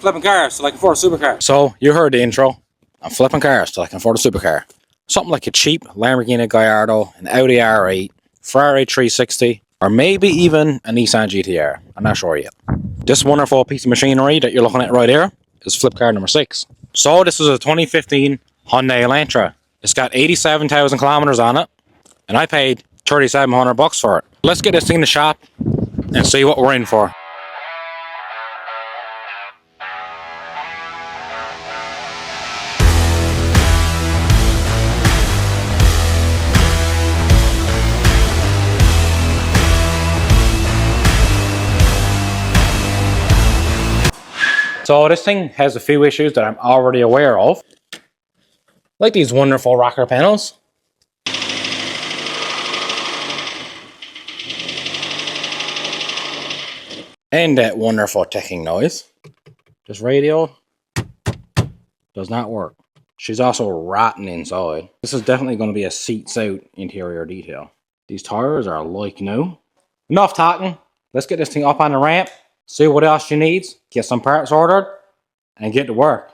flipping cars till I can afford a supercar. So, you heard the intro. I'm flipping cars till I can afford a supercar. Something like a cheap Lamborghini Gallardo, an Audi R8, Ferrari 360, or maybe even a Nissan GTR. I'm not sure yet. This wonderful piece of machinery that you're looking at right here is flip car number 6. So, this is a 2015 Hyundai Elantra. It's got 87,000 kilometers on it, and I paid $3,700 for it. Let's get this thing in the shop and see what we're in for. So this thing has a few issues that I'm already aware of. Like these wonderful rocker panels. And that wonderful ticking noise. This radio does not work. She's also rotten inside. This is definitely going to be a seats out interior detail. These tires are like new. Enough talking. Let's get this thing up on the ramp. See what else she needs. Get some parts ordered. And get to work.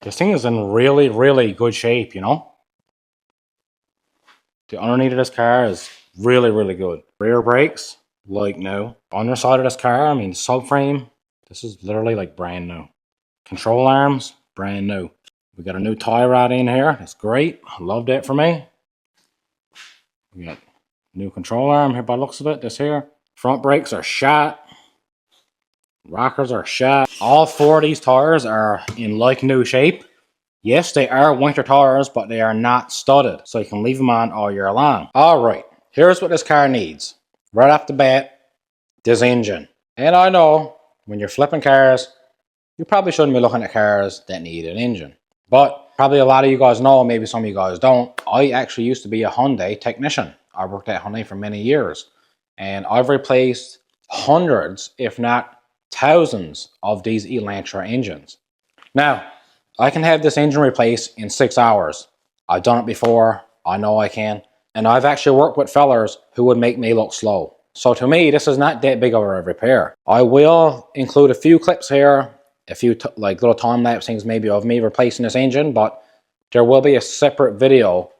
This thing is in really, really good shape, you know? The underneath of this car is really, really good. Rear brakes, like new. Underside of this car, I mean subframe, this is literally like brand new. Control arms, brand new. We got a new tie rod in here, that's great. Love that for me. We got new control arm here by the looks of it, this here. Front brakes are shot. Rockers are shot. All 4 of these tires are in like new shape. Yes, they are winter tires, but they are not studded, so you can leave them on all year long. Alright, here's what this car needs. Right off the bat, this engine. And I know, when you're flipping cars, you probably shouldn't be looking at cars that need an engine. But probably a lot of you guys know, maybe some of you guys don't, I actually used to be a Hyundai technician. I worked at Hyundai for many years. And I've replaced hundreds, if not thousands, of these Elantra engines. Now, I can have this engine replaced in 6 hours. I've done it before, I know I can. And I've actually worked with fellers who would make me look slow. So to me, this is not that big of a repair. I will include a few clips here, a few like little time-lapse things maybe of me replacing this engine, but there will be a separate video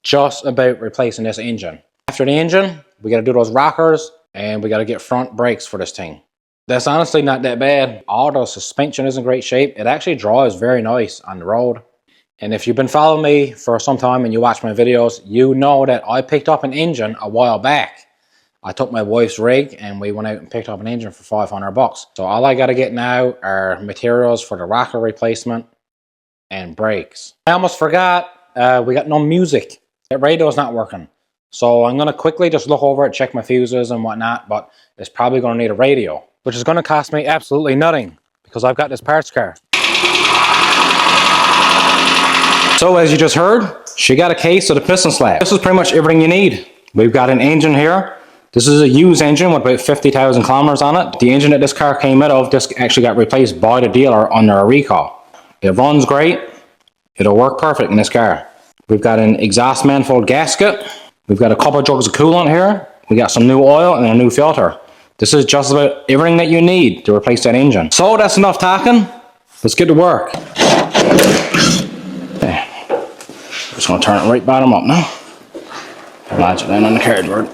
just about replacing this engine. After the engine, we got to do those rockers, and we got to get front brakes for this thing. That's honestly not that bad. All the suspension is in great shape. It actually drives very nice on the road. And if you've been following me for some time and you watch my videos, you know that I picked up an engine a while back. I took my wife's rig and we went out and picked up an engine for $500. So all I got to get now are materials for the rocker replacement and brakes. I almost forgot, we got no music. That radio's not working. So I'm going to quickly just look over it, check my fuses and whatnot, but it's probably going to need a radio, which is going to cost me absolutely nothing because I've got this parts car. So as you just heard, she got a case of the piston slab. This is pretty much everything you need. We've got an engine here. This is a used engine with about 50,000 kilometers on it. The engine that this car came out of, this actually got replaced by the dealer under a recall. It runs great. It'll work perfect in this car. We've got an exhaust manifold gasket. We've got a couple of jugs of coolant here. We got some new oil and a new filter. This is just about everything that you need to replace that engine. So that's enough talking. Let's get to work. Okay. Just gonna turn it right bottom up now. Lodge it down on the cardboard.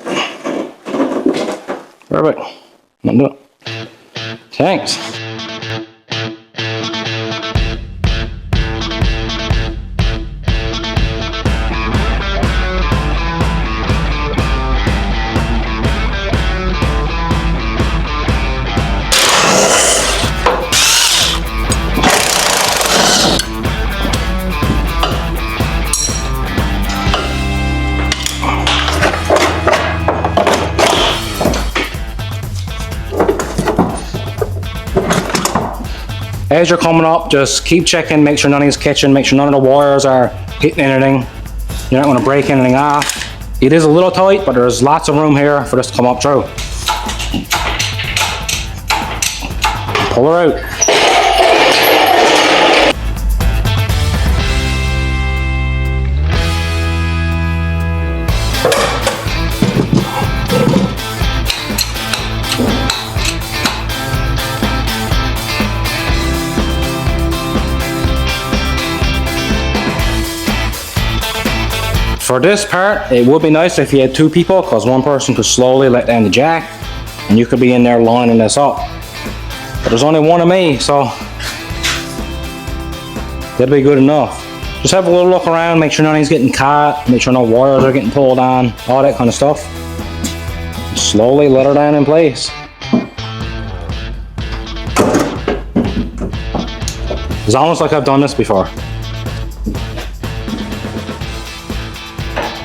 Perfect. That'll do it. Thanks. As you're coming up, just keep checking, make sure nothing's catching, make sure none of the wires are hitting anything. You're not going to break anything off. It is a little tight, but there's lots of room here for this to come up through. Pull her out. For this part, it would be nice if you had two people, because one person could slowly let down the jack and you could be in there lining this up. But there's only one of me, so that'll be good enough. Just have a little look around, make sure nothing's getting caught, make sure no wires are getting pulled on, all that kind of stuff. Slowly let her down in place. It's almost like I've done this before.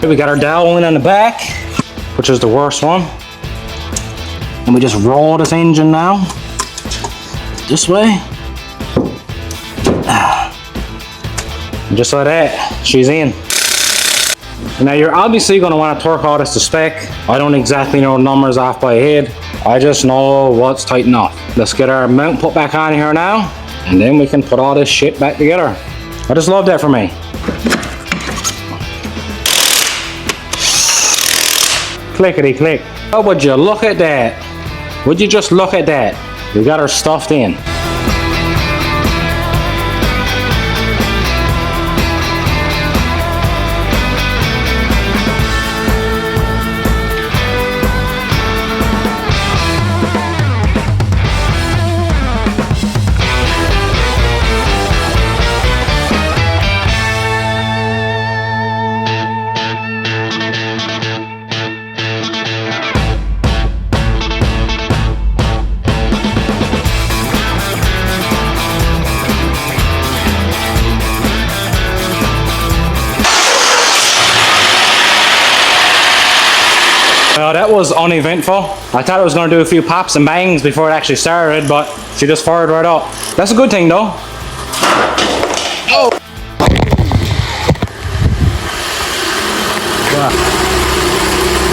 We got our dowel in on the back, which is the worst one. And we just roll this engine now. This way. And just like that, she's in. Now you're obviously going to want to torque all this to spec. I don't exactly know the numbers off by head. I just know what's tight enough. Let's get our mount put back on here now, and then we can put all this shit back together. I just love that for me. Clickety click. Oh, would you look at that? Would you just look at that? We got her stuffed in. Well, that was uneventful. I thought it was going to do a few pops and bangs before it actually started, but she just fired right up. That's a good thing though. Oh!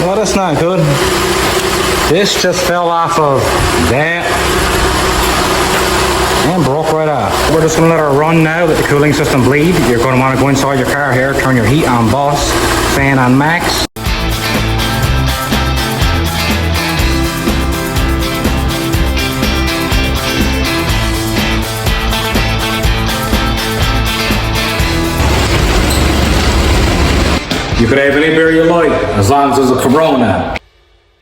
Well, that's not good. This just fell off of that and broke right off. We're just going to let her run now, let the cooling system bleed. You're going to want to go inside your car here, turn your heat on boss, fan on max. You could have any beer you like, as long as there's a Corona.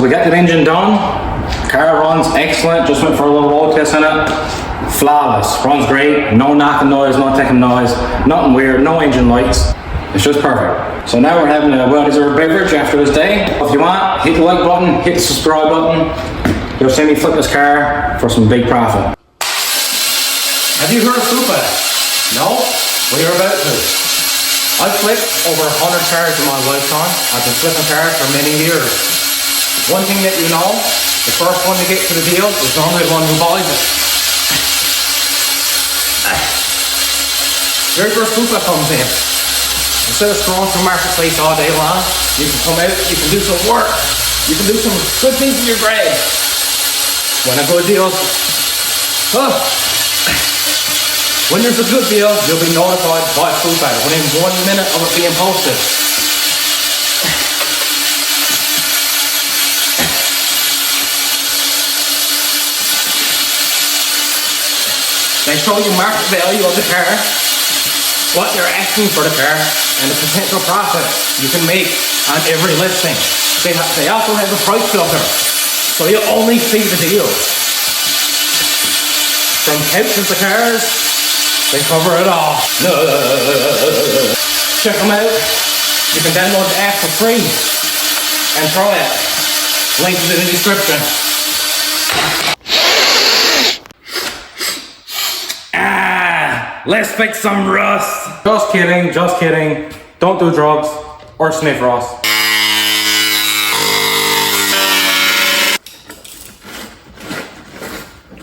We got the engine done. Car runs excellent. Just went for a little road test in it. Flawless. Runs great. No knocking noise, no ticking noise. Nothing weird. No engine lights. It's just perfect. So now we're having a well-deserved beverage after this day. If you want, hit the like button, hit the subscribe button. You'll see me flip this car for some big profit. Have you heard of Swoopa? No? Well, you're about to. I've flipped over 100 cars in my lifetime. I've been flipping cars for many years. One thing that you know, the first one to get to the deal is normally the one who buys it. Here's where Swoopa comes in. Instead of scrolling through marketplace all day long, you can come out, you can do some work, you can do some good things in your bread. When a good deal, when there's a good deal, you'll be notified by Swoopa within 1 minute of it being posted. They show you market value of the car, what you're asking for the car, and the potential profit you can make on every listing. They also have a price filter, so you only see the deals. From couches to cars, they cover it all. Check them out. You can download the app for free and try it. Link is in the description. Let's fix some rust. Just kidding, just kidding. Don't do drugs or sniff rust.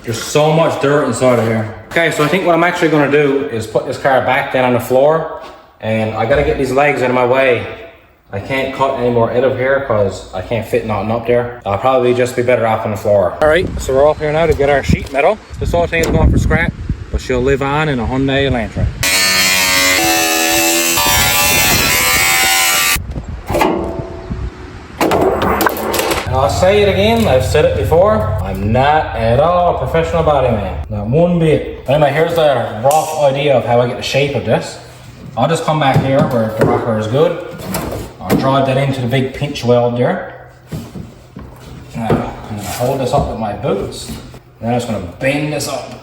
There's so much dirt inside of here. Okay, so I think what I'm actually going to do is put this car back down on the floor, and I got to get these legs out of my way. I can't cut any more out of here because I can't fit nothing up there. I'll probably just be better off on the floor. All right, so we're up here now to get our sheet metal. This whole thing is going for scrap, but she'll live on in a Hyundai Elantra. And I'll say it again, I've said it before, I'm not at all a professional body man. Not one bit. Anyway, here's the rough idea of how I get the shape of this. I'll just come back here where the rocker is good. I'll drive that into the big pinch weld there. Now, I'm going to hold this up with my boots. Then I'm just going to bend this up.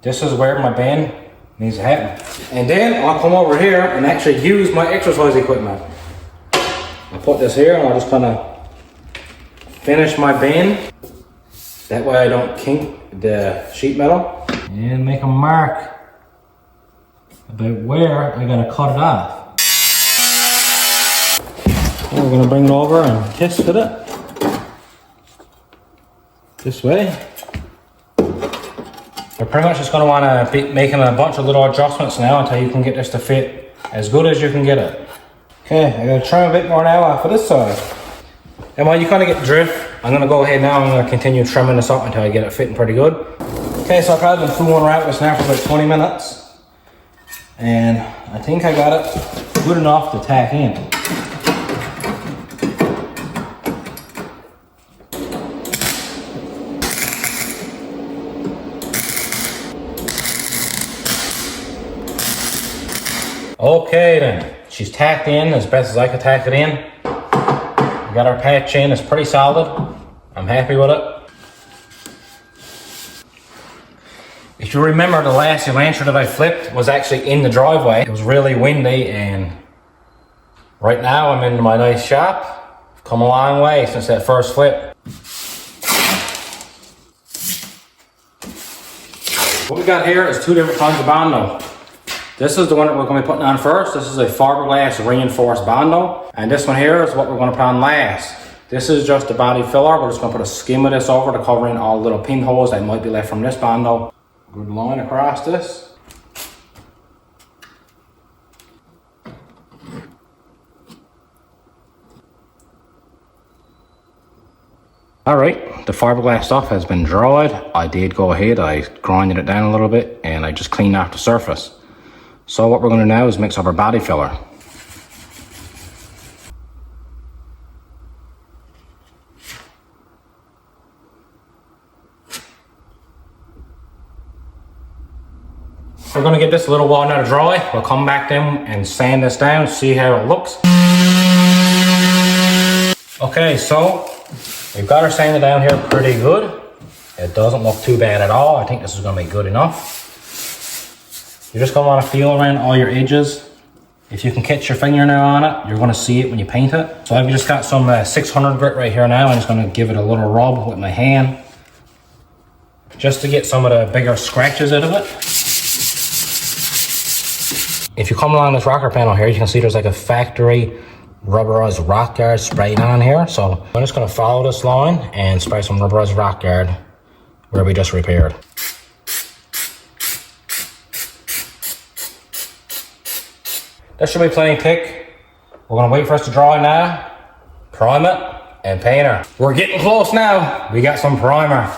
This is where my bend needs to happen. And then I'll come over here and actually use my exercise equipment. I'll put this here and I'll just kind of finish my bend. That way I don't kink the sheet metal. And make a mark about where I'm going to cut it off. And we're going to bring it over and kiss with it. This way. You're pretty much just going to want to be making a bunch of little adjustments now until you can get this to fit as good as you can get it. Okay, I got to trim a bit more now off of this side. And while you kind of get the drift, I'm going to go ahead now and I'm going to continue trimming this up until I get it fitting pretty good. Okay, so I've probably been fooling around with this now for about 20 minutes. And I think I got it good enough to tack in. Okay then, she's tacked in as best as I could tack it in. We got our patch in, it's pretty solid. I'm happy with it. If you remember, the last Elantra that I flipped was actually in the driveway. It was really windy, and right now I'm in my nice shop. I've come a long way since that first flip. What we got here is two different kinds of bondo. This is the one that we're going to be putting on first. This is a fiberglass reinforced bondo. And this one here is what we're going to put on last. This is just the body filler. We're just going to put a skim of this over to cover in all the little pinholes that might be left from this bondo. Good line across this. Alright, the fiberglass stuff has been dried. I did go ahead, I grinded it down a little bit and I just cleaned off the surface. So what we're going to do now is mix up our body filler. We're going to give this a little while now to dry. We'll come back then and sand this down, see how it looks. Okay, so we've got our sanded down here pretty good. It doesn't look too bad at all. I think this is going to be good enough. You're just going to want to feel around all your edges. If you can catch your fingernail on it, you're going to see it when you paint it. So I've just got some 600 grit right here now. I'm just going to give it a little rub with my hand, just to get some of the bigger scratches out of it. If you come along this rocker panel here, you can see there's like a factory rubberized rock guard sprayed on here. So I'm just going to follow this line and spray some rubberized rock guard where we just repaired. This should be plenty thick. We're going to wait for us to dry now, prime it, and paint her. We're getting close now. We got some primer.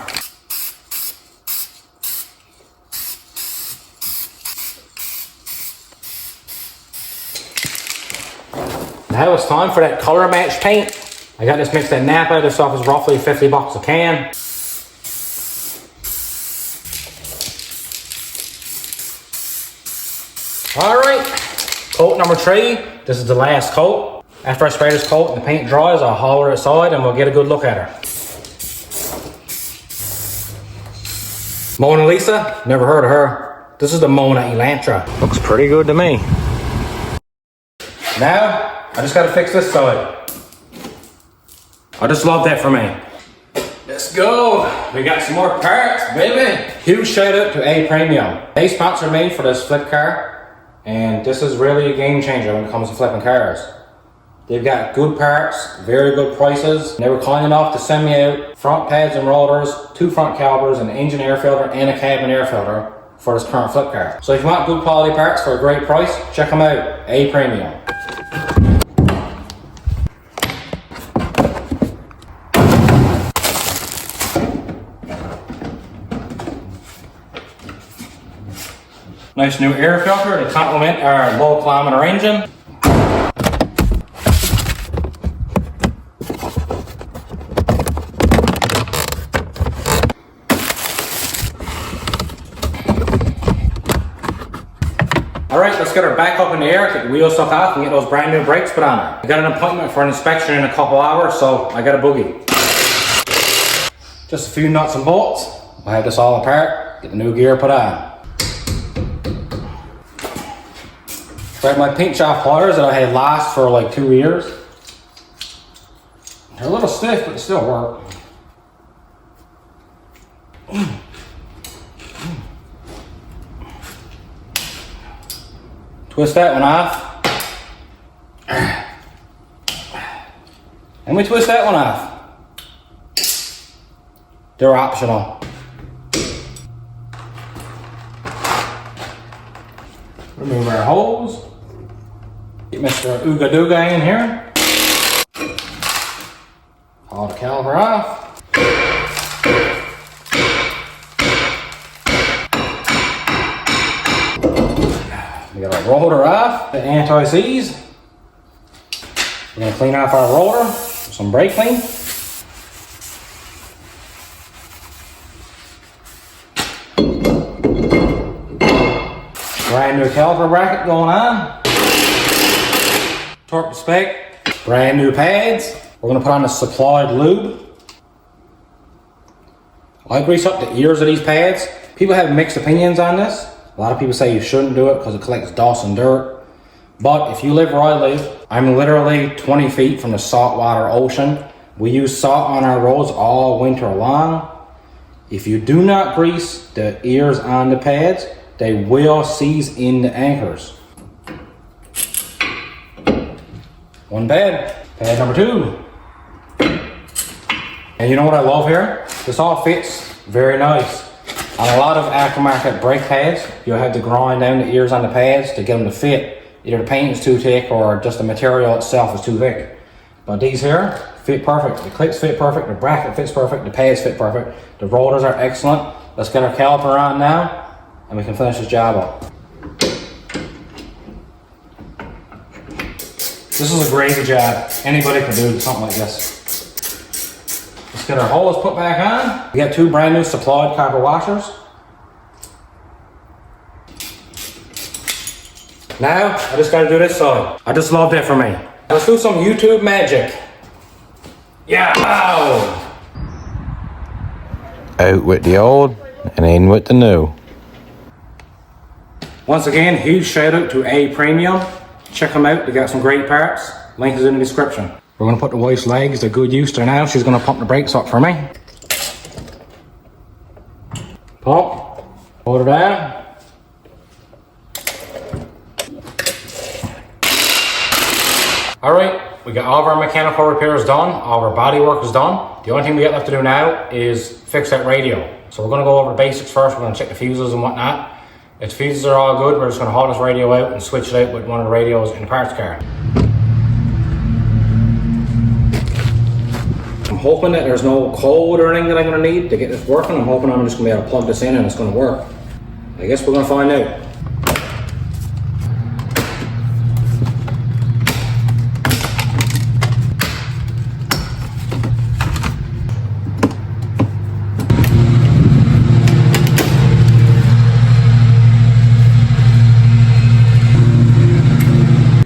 Now it's time for that color match paint. I got this mixed at Napa. This stuff is roughly 50 bucks a can. All right, coat number 3. This is the last coat. After I spray this coat and the paint dries, I'll haul her aside and we'll get a good look at her. Mona Lisa, never heard of her. This is the Mona Elantra. Looks pretty good to me. Now, I just gotta fix this side. I just love that for me. Let's go. We got some more parts, baby. Huge shout out to A Premium. They sponsored me for this flip car, and this is really a game changer when it comes to flipping cars. They've got good parts, very good prices. They were kind enough to send me out front pads and rotors, 2 front calipers, an engine air filter, and a cabin air filter for this current flip car. So if you want good quality parts for a great price, check them out, A Premium. Nice new air filter to complement our low kilometer engine. Alright, let's get her back up in the air, get the wheels stuck off, and get those brand new brakes put on her. I got an appointment for an inspection in a couple hours, so I got a boogie. Just a few nuts and bolts. We'll have this all apart, get the new gear put on. Tried my pinch off pliers that I had last for like 2 years. They're a little stiff, but they still work. Twist that one off. And we twist that one off. They're optional. Remove our holes. Get Mr. Ooga Dooga in here. Haul the caliper off. We got our roller off, the anti-seize. We're gonna clean off our roller with some brake clean. Brand new caliper bracket going on. Torque to spec. Brand new pads. We're gonna put on the supplied lube. I grease up the ears of these pads. People have mixed opinions on this. A lot of people say you shouldn't do it because it collects dust and dirt. But if you live where I live, I'm literally 20 feet from the saltwater ocean. We use salt on our roads all winter long. If you do not grease the ears on the pads, they will seize in the anchors. One pad. Pad number 2. And you know what I love here? This all fits very nice. On a lot of aftermarket brake pads, you'll have to grind down the ears on the pads to get them to fit. Either the paint is too thick or just the material itself is too thick. But these here fit perfect. The clips fit perfect, the bracket fits perfect, the pads fit perfect, the rollers are excellent. Let's get our caliper on now and we can finish this job up. This is a gravy job. Anybody can do something like this. Let's get our hose put back on. We got 2 brand new supplied copper washers. Now, I just gotta do this side. I just love that for me. Let's do some YouTube magic. Yeah! Out with the old and in with the new. Once again, huge shout out to A Premium. Check them out, they got some great parts. Link is in the description. We're gonna put the wife's legs to good use there now. She's gonna pump the brakes up for me. Pump, hold her down. All right, we got all of our mechanical repairs done, all of our body work is done. The only thing we got left to do now is fix that radio. So we're gonna go over the basics first. We're gonna check the fuses and whatnot. If the fuses are all good, we're just gonna haul this radio out and switch it out with one of the radios in the parts car. I'm hoping that there's no code or anything that I'm gonna need to get this working. I'm hoping I'm just gonna be able to plug this in and it's gonna work. I guess we're gonna find out.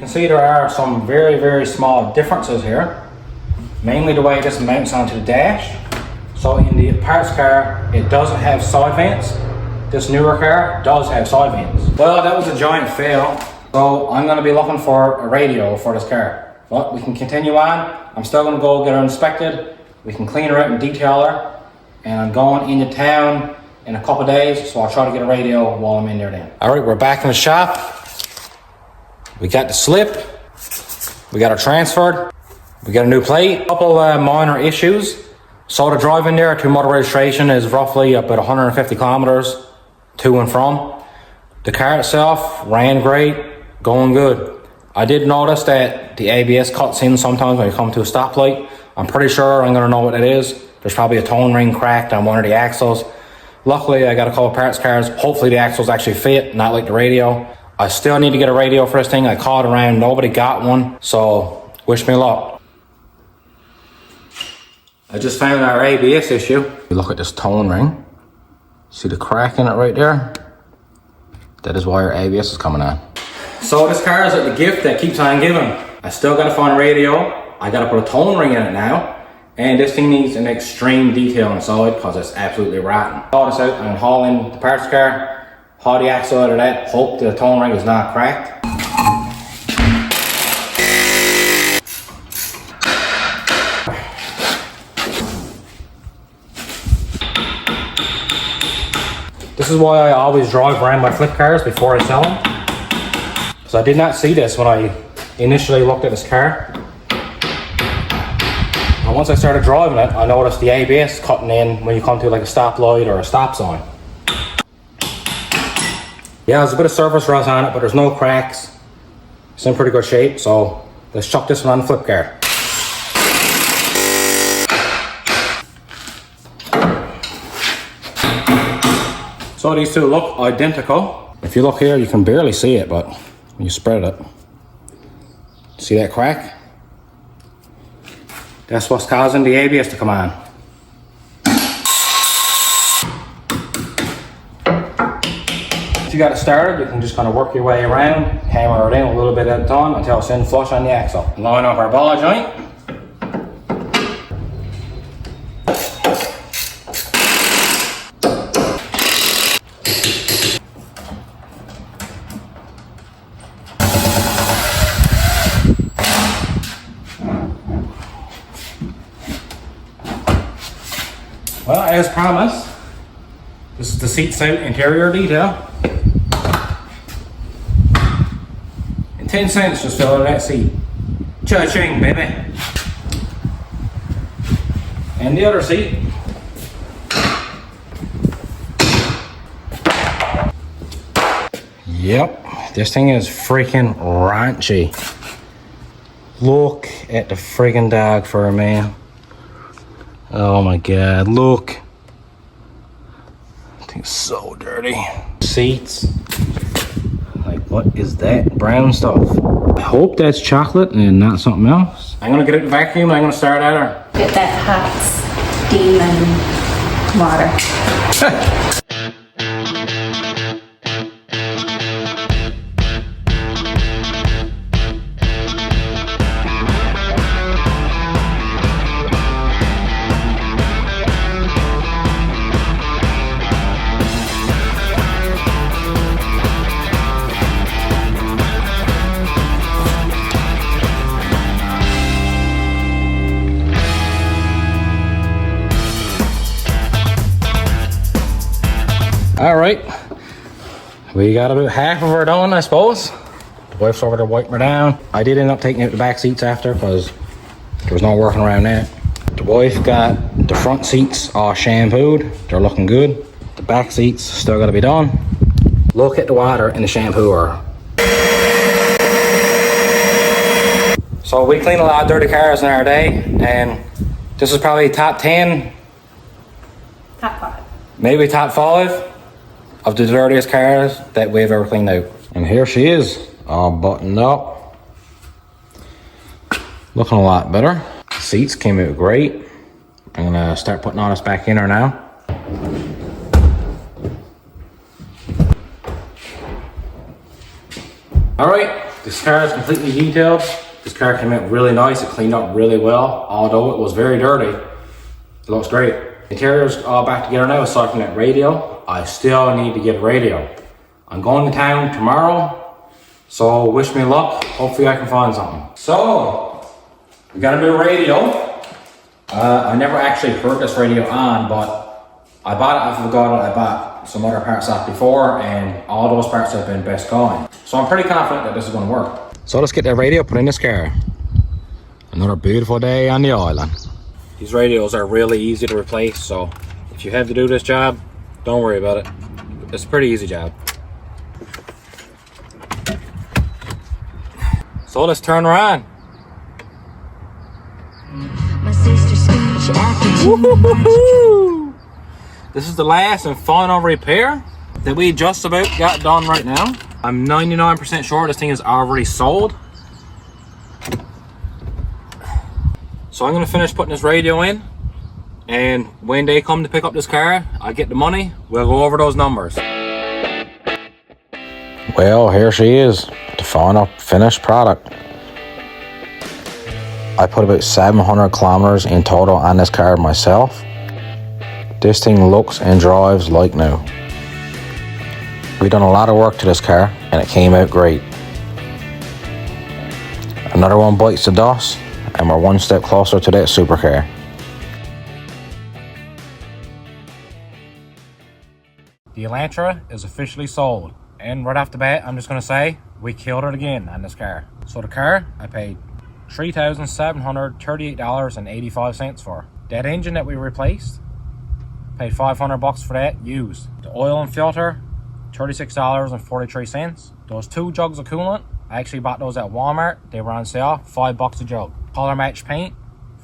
See, there are some very, very small differences here. Mainly the way this mounts onto the dash. So in the parts car, it doesn't have side vents. This newer car does have side vents. Well, that was a giant fail. So I'm gonna be looking for a radio for this car. But we can continue on. I'm still gonna go get her inspected. We can clean her out and detail her. And I'm going into town in a couple of days, so I'll try to get a radio while I'm in there then. All right, we're back in the shop. We got the slip, we got her transferred, we got a new plate, a couple minor issues. So the drive in there to motor registration is roughly about 150 kilometers to and from. The car itself ran great, going good. I did notice that the ABS cuts in sometimes when you come to a stoplight. I'm pretty sure I'm gonna know what it is. There's probably a tone ring cracked on one of the axles. Luckily, I got a couple parts cars. Hopefully the axles actually fit, not like the radio. I still need to get a radio for this thing. I called around, nobody got one, so wish me luck. I just found our ABS issue. You look at this tone ring. See the crack in it right there? That is why our ABS is coming on. So this car is like the gift that keeps on giving. I still gotta find a radio. I gotta put a towing ring in it now. And this thing needs an extreme detail inside because it's absolutely rotten. Haul this out and haul in the parts car, haul the axle out of that, hope the towing ring is not cracked. This is why I always drive around my flip cars before I sell them. Because I did not see this when I initially looked at this car. And once I started driving it, I noticed the ABS cutting in when you come to like a stoplight or a stop sign. Yeah, there's a bit of surface rust on it, but there's no cracks. It's in pretty good shape, so let's chuck this one on the flip car. So these two look identical. If you look here, you can barely see it, but when you spread it, see that crack? That's what's causing the ABS to come on. If you got it started, you can just kind of work your way around, hammer it in a little bit at a time until it's in flush on the axle. Line up our ball joint. Well, as promised, this is the seat south interior detail. And 10 cents just fell out of that seat. Cha-ching, baby. And the other seat. Yep, this thing is freaking raunchy. Look at the freaking dog fur, man. Oh my god, look. That thing's so dirty. Seats. Like, what is that brown stuff? I hope that's chocolate and not something else. I'm gonna get it to vacuum and I'm gonna start at her. Get that hot steam and water. All right, we got about half of her done, I suppose. The wife's over there wiping her down. I did end up taking out the back seats after because there was no working around that. The wife got the front seats all shampooed. They're looking good. The back seats still gotta be done. Look at the water in the shampooer. So we clean a lot of dirty cars in our day, and this is probably top 10. Top 5. Maybe top 5 of the dirtiest cars that we've ever cleaned out. And here she is, all buttoned up. Looking a lot better. The seats came out great. I'm gonna start putting all this back in her now. All right, this car is completely detailed. This car came out really nice. It cleaned up really well, although it was very dirty. It looks great. The interior's all back together now aside from that radio. I still need to get a radio. I'm going to town tomorrow, so wish me luck. Hopefully I can find something. So, we got a new radio. I never actually heard this radio on, but I bought it off of a guy that I bought some other parts off before, and all those parts have been best going. So I'm pretty confident that this is going to work. So let's get that radio put in this car. Another beautiful day on the island. These radios are really easy to replace, so if you have to do this job, don't worry about it. It's a pretty easy job. So let's turn her on. This is the last and final repair that we just about got done right now. I'm 99% sure this thing is already sold. So I'm gonna finish putting this radio in, and when they come to pick up this car, I get the money, we'll go over those numbers. Well, here she is, the final finished product. I put about 700 kilometers in total on this car myself. This thing looks and drives like new. We done a lot of work to this car and it came out great. Another one bites the dust and we're one step closer to that supercar. The Elantra is officially sold. And right off the bat, I'm just going to say, we killed it again on this car. So the car, I paid $3,738.85 for. That engine that we replaced, paid $500 for that used. The oil and filter, $36.43. Those 2 jugs of coolant, I actually bought those at Walmart. They were on sale, $5 a jug. Color match paint,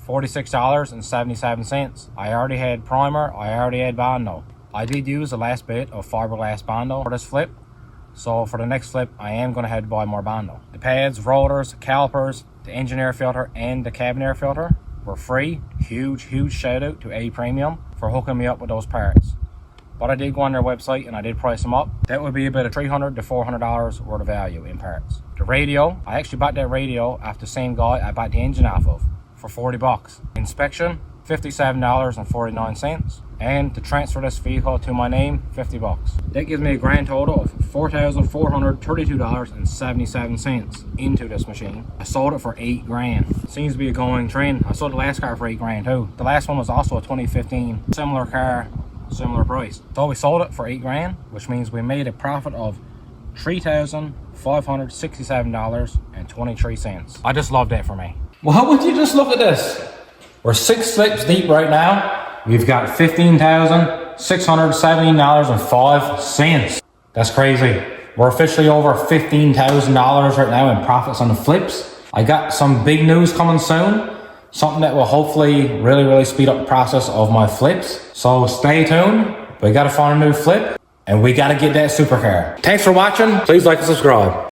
$46.77. I already had primer, I already had Bondo. I did use the last bit of fiberglass Bondo for this flip. So for the next flip, I am going to have to buy more Bondo. The pads, rollers, calipers, the engine air filter, and the cabin air filter were free. Huge shout out to A Premium for hooking me up with those parts. But I did go on their website and I did price them up. That would be about $300 to $400 worth of value in parts. The radio, I actually bought that radio off the same guy I bought the engine off of for $40. Inspection, $57.49. And to transfer this vehicle to my name, $50. That gives me a grand total of $4,432.77 into this machine. I sold it for $8 grand. Seems to be a going trend. I sold the last car for $8 grand too. The last one was also a 2015 similar car, similar price. So we sold it for $8 grand, which means we made a profit of $3,567.23. I just love that for me. Well, would you just look at this? We're 6 slips deep right now. We've got $15,617.05. That's crazy. We're officially over $15,000 right now in profits on the flips. I got some big news coming soon. Something that will hopefully really speed up the process of my flips. So stay tuned. We got to find a new flip and we got to get that supercar. Thanks for watching. Please like and subscribe.